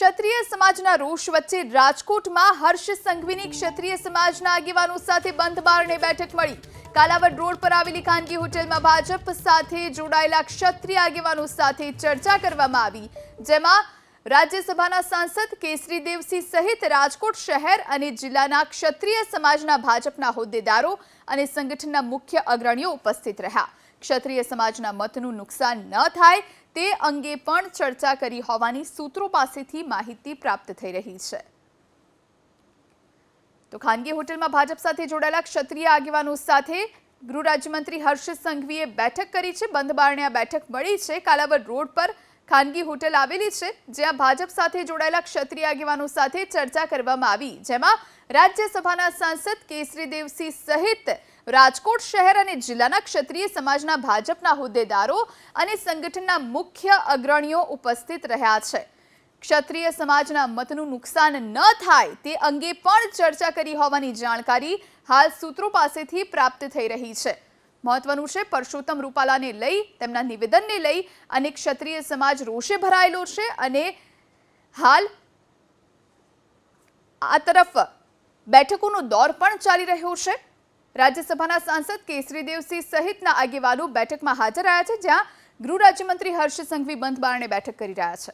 ક્ષત્રિય સમાજના રોષ વચ્ચે રાજકોટમાં હર્ષ સંઘવીની ક્ષત્રિય સમાજના આગેવાનો સાથે બંધ બારણે બેઠક મળી। કાલાવડ રોડ પર આવેલી ખાનગી હોટેલમાં ભાજપ સાથે જોડાયેલા ક્ષત્રિય આગેવાનો સાથે ચર્ચા કરવામાં આવી, જેમાં રાજ્યસભાના સાંસદ કેસરી દેવસિંહ સહિત રાજકોટ શહેર અને જિલ્લાના ક્ષત્રિય સમાજના ભાજપના હોદ્દેદારો અને સંગઠનના મુખ્ય અગ્રણીઓ ઉપસ્થિત રહ્યા। ક્ષત્રિય સમાજના મતનું નુકસાન ન થાય તે અંગે પણ ચર્ચા કરી હોવાની સૂત્રો પાસેથી માહિતી પ્રાપ્ત થઈ રહી છે। તો ખાનગી હોટેલમાં ભાજપ સાથે જોડાયેલા ક્ષત્રિય આગેવાનો સાથે ગૃહ રાજ્યમંત્રી હર્ષ સંઘવીએ બેઠક કરી છે। બંધ બારણે આ બેઠક મળી છે। કાલાવડ રોડ પર ખાનગી હોટેલ આવેલી છે, જ્યાં ભાજપ સાથે જોડાયેલા ક્ષત્રિય આગેવાનો સાથે ચર્ચા કરવામાં આવી, જેમાં રાજ્યસભાના સાંસદ કેસરી દેવસિંહ સહિત રાજકોટ શહેર અને જિલ્લાના ક્ષત્રિય સમાજના ભાજપના હોદ્દેદારો અને સંગઠનના મુખ્ય અગ્રણીઓ ઉપસ્થિત રહ્યા છે। ક્ષત્રિય સમાજના મતનું નુકસાન ન થાય તે અંગે પણ ચર્ચા કરી હોવાની જાણકારી હાલ સૂત્રો પાસેથી પ્રાપ્ત થઈ રહી છે। મહત્વનું છે, પરસોત્તમ રૂપાલાને લઈ તેમના નિવેદનને લઈ અને ક્ષત્રિય સમાજ રોષે ભરાયેલો છે અને હાલ આ તરફ બેઠકોનો દોર પણ ચાલી રહ્યો છે। રાજ્યસભાના સાંસદ કેસરી દેવસિંહ સહિતના આગેવાનો બેઠકમાં હાજર રહ્યા છે, જ્યાં ગૃહ રાજ્યમંત્રી હર્ષ સંઘવી બંધ બારણે બેઠક કરી રહ્યા છે।